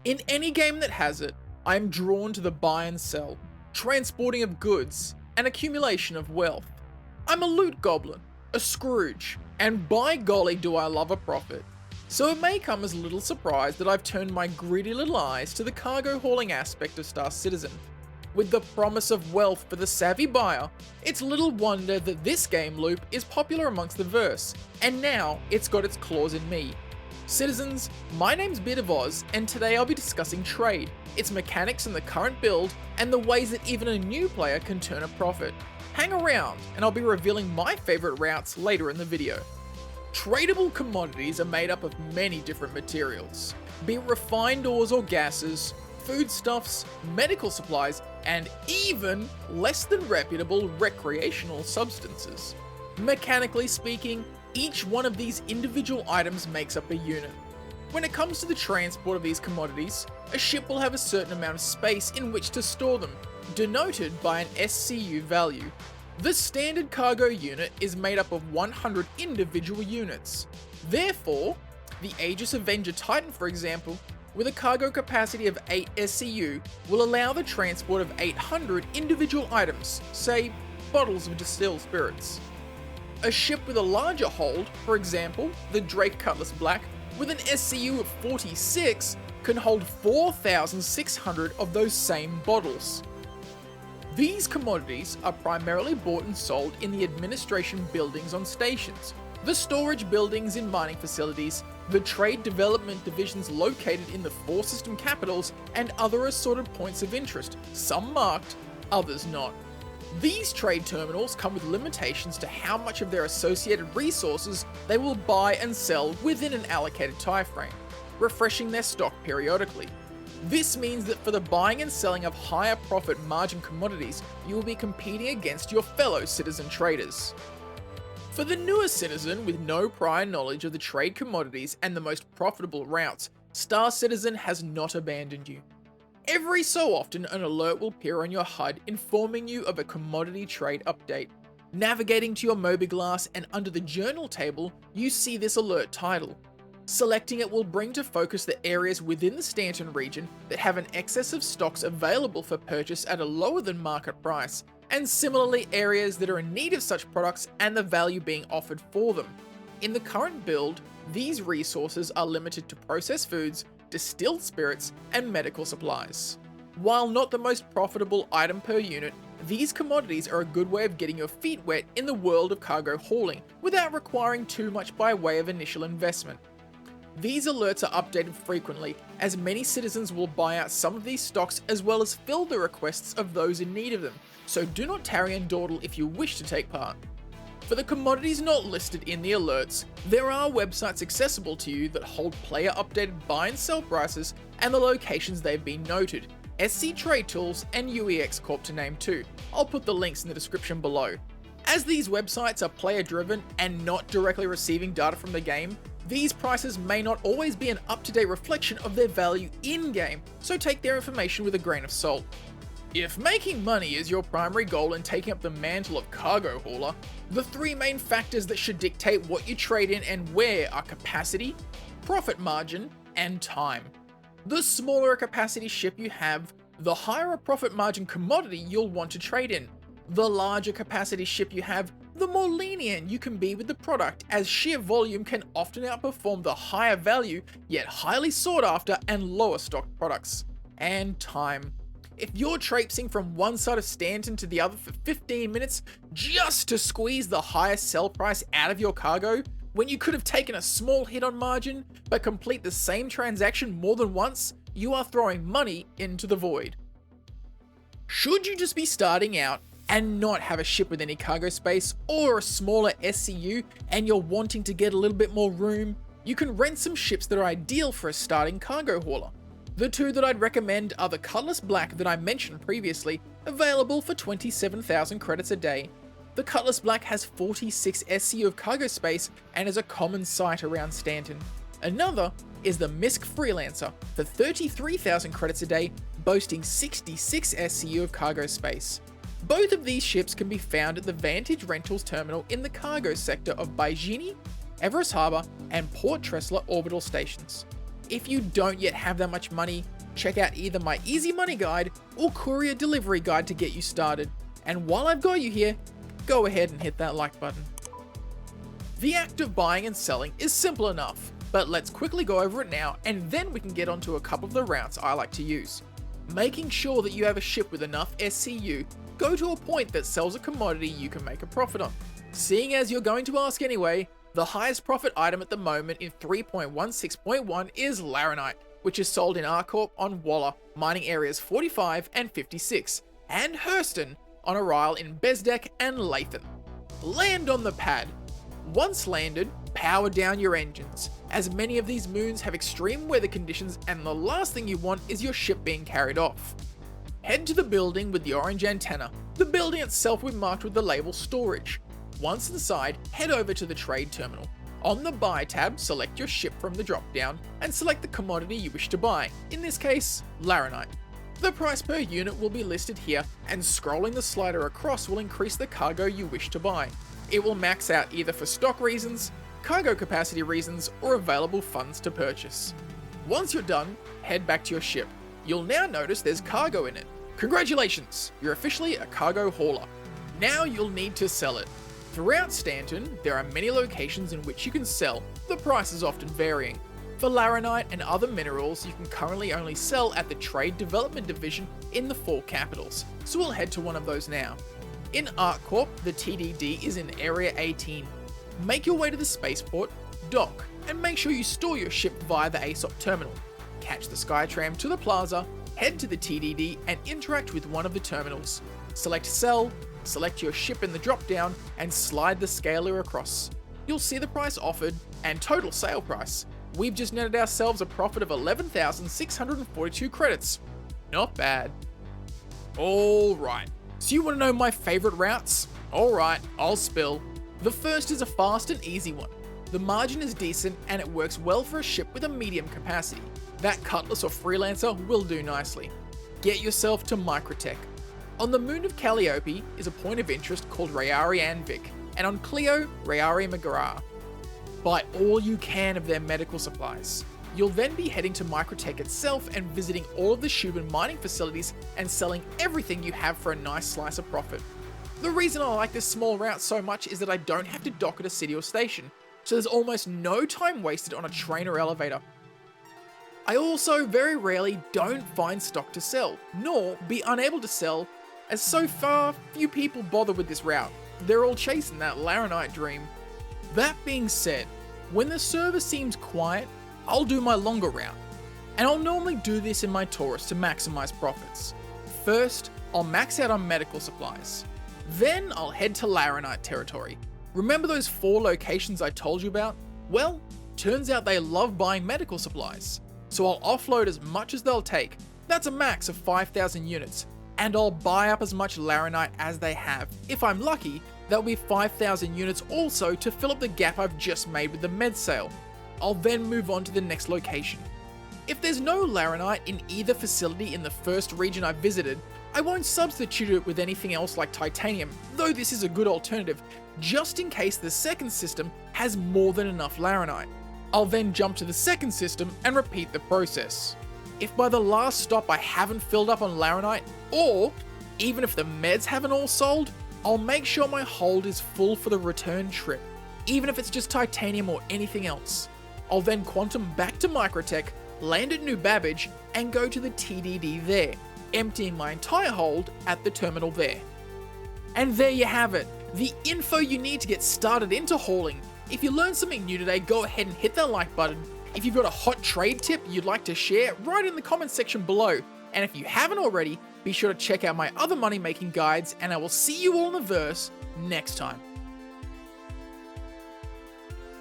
In any game that has it, I am drawn to the buy and sell, transporting of goods, and accumulation of wealth. I'm a loot goblin, a Scrooge, and by golly do I love a profit. So it may come as a little surprise that I've turned my greedy little eyes to the cargo hauling aspect of Star Citizen. With the promise of wealth for the savvy buyer, it's little wonder that this game loop is popular amongst the verse, and now it's got its claws in me. Citizens, my name's Beard of Oz, and today I'll be discussing trade, its mechanics in the current build, and the ways that even a new player can turn a profit. Hang around, and I'll be revealing my favourite routes later in the video. Tradable commodities are made up of many different materials, be it refined ores or gases, foodstuffs, medical supplies, and even less than reputable recreational substances. Mechanically speaking, each one of these individual items makes up a unit. When it comes to the transport of these commodities, a ship will have a certain amount of space in which to store them, denoted by an SCU value. The standard cargo unit is made up of 100 individual units. Therefore, the Aegis Avenger Titan, for example, with a cargo capacity of 8 SCU, will allow the transport of 800 individual items, say bottles of distilled spirits. A ship with a larger hold, for example, the Drake Cutlass Black, with an SCU of 46, can hold 4,600 of those same bottles. These commodities are primarily bought and sold in the administration buildings on stations, the storage buildings in mining facilities, the trade development divisions located in the 4 system capitals, and other assorted points of interest, some marked, others not. These trade terminals come with limitations to how much of their associated resources they will buy and sell within an allocated time frame, refreshing their stock periodically. This means that for the buying and selling of higher profit margin commodities, you will be competing against your fellow citizen traders. For the newer citizen with no prior knowledge of the trade commodities and the most profitable routes, Star Citizen has not abandoned you. Every so often, an alert will appear on your HUD informing you of a commodity trade update. Navigating to your Mobiglass and under the journal table, you see this alert title. Selecting it will bring to focus the areas within the Stanton region that have an excess of stocks available for purchase at a lower than market price, and similarly areas that are in need of such products and the value being offered for them. In the current build, these resources are limited to processed foods, distilled spirits, and medical supplies. While not the most profitable item per unit, these commodities are a good way of getting your feet wet in the world of cargo hauling without requiring too much by way of initial investment. These alerts are updated frequently, as many citizens will buy out some of these stocks as well as fill the requests of those in need of them, so do not tarry and dawdle if you wish to take part. For the commodities not listed in the alerts, there are websites accessible to you that hold player updated buy and sell prices and the locations they've been noted, SC Trade Tools and UEX Corp to name 2. I'll put the links in the description below. As these websites are player driven and not directly receiving data from the game, these prices may not always be an up-to-date reflection of their value in-game, so take their information with a grain of salt. If making money is your primary goal in taking up the mantle of cargo hauler, the 3 main factors that should dictate what you trade in and where are capacity, profit margin, and time. The smaller a capacity ship you have, the higher a profit margin commodity you'll want to trade in. The larger capacity ship you have, the more lenient you can be with the product, as sheer volume can often outperform the higher value yet highly sought after and lower stocked products. And time. If you're traipsing from one side of Stanton to the other for 15 minutes just to squeeze the highest sell price out of your cargo, when you could have taken a small hit on margin but complete the same transaction more than once, you are throwing money into the void. Should you just be starting out and not have a ship with any cargo space or a smaller SCU and you're wanting to get a little bit more room, you can rent some ships that are ideal for a starting cargo hauler. The 2 that I'd recommend are the Cutlass Black that I mentioned previously, available for 27,000 credits a day. The Cutlass Black has 46 SCU of cargo space and is a common sight around Stanton. Another is the Misk Freelancer for 33,000 credits a day, boasting 66 SCU of cargo space. Both of these ships can be found at the Vantage Rentals terminal in the cargo sector of Baijini, Everest Harbour, and Port Tressler orbital stations. If you don't yet have that much money, check out either my Easy Money Guide or Courier Delivery Guide to get you started. And while I've got you here, go ahead and hit that like button. The act of buying and selling is simple enough, but let's quickly go over it now and then we can get onto a couple of the routes I like to use. Making sure that you have a ship with enough SCU, go to a point that sells a commodity you can make a profit on. Seeing as you're going to ask anyway, the highest profit item at the moment in 3.16.1 is Laranite, which is sold in ArcCorp on Waller, mining areas 45 and 56, and Hurston on Arile in Bezdek and Lathan. Land on the pad. Once landed, power down your engines, as many of these moons have extreme weather conditions and the last thing you want is your ship being carried off. Head to the building with the orange antenna. The building itself will be marked with the label storage. Once inside, head over to the trade terminal. On the buy tab, select your ship from the drop down and select the commodity you wish to buy, in this case, Laranite. The price per unit will be listed here, and scrolling the slider across will increase the cargo you wish to buy. It will max out either for stock reasons, cargo capacity reasons, or available funds to purchase. Once you're done, head back to your ship. You'll now notice there's cargo in it. Congratulations, you're officially a cargo hauler. Now you'll need to sell it. Throughout Stanton, there are many locations in which you can sell, the price is often varying. For Laranite and other minerals, you can currently only sell at the Trade Development Division in the 4 capitals, so we'll head to one of those now. In ArcCorp, the TDD is in Area 18. Make your way to the spaceport, dock, and make sure you store your ship via the ASOP terminal. Catch the Skytram to the plaza, head to the TDD and interact with one of the terminals. Select Sell, select your ship in the drop-down, and slide the scaler across. You'll see the price offered and total sale price. We've just netted ourselves a profit of 11,642 credits. Not bad. Alright, so you want to know my favourite routes? Alright, I'll spill. The first is a fast and easy one. The margin is decent and it works well for a ship with a medium capacity. That Cutlass or Freelancer will do nicely. Get yourself to Microtech. On the moon of Calliope is a point of interest called Rayari Anvik, and on Clio, Rayari Magara. Buy all you can of their medical supplies. You'll then be heading to Microtech itself and visiting all of the Shubin mining facilities and selling everything you have for a nice slice of profit. The reason I like this small route so much is that I don't have to dock at a city or station, so there's almost no time wasted on a train or elevator. I also very rarely don't find stock to sell, nor be unable to sell, as so far few people bother with this route. They're all chasing that Laranite dream. That being said, when the server seems quiet, I'll do my longer route. And I'll normally do this in my Taurus to maximize profits. First, I'll max out on medical supplies. Then I'll head to Laranite territory. Remember those 4 locations I told you about? Well, turns out they love buying medical supplies. So I'll offload as much as they'll take. That's a max of 5,000 units. And I'll buy up as much Laranite as they have. If I'm lucky, there'll be 5,000 units also to fill up the gap I've just made with the med sale. I'll then move on to the next location. If there's no Laranite in either facility in the first region I visited, I won't substitute it with anything else like titanium, though this is a good alternative, just in case the second system has more than enough Laranite. I'll then jump to the second system and repeat the process. If by the last stop I haven't filled up on Laranite, or even if the meds haven't all sold, I'll make sure my hold is full for the return trip, even if it's just titanium or anything else. I'll then quantum back to Microtech, land at New Babbage, and go to the TDD there, emptying my entire hold at the terminal there. And there you have it, the info you need to get started into hauling. If you learned something new today, go ahead and hit that like button. If you've got a hot trade tip you'd like to share, write it in the comments section below. And if you haven't already, be sure to check out my other money making guides, and I will see you all in the verse next time.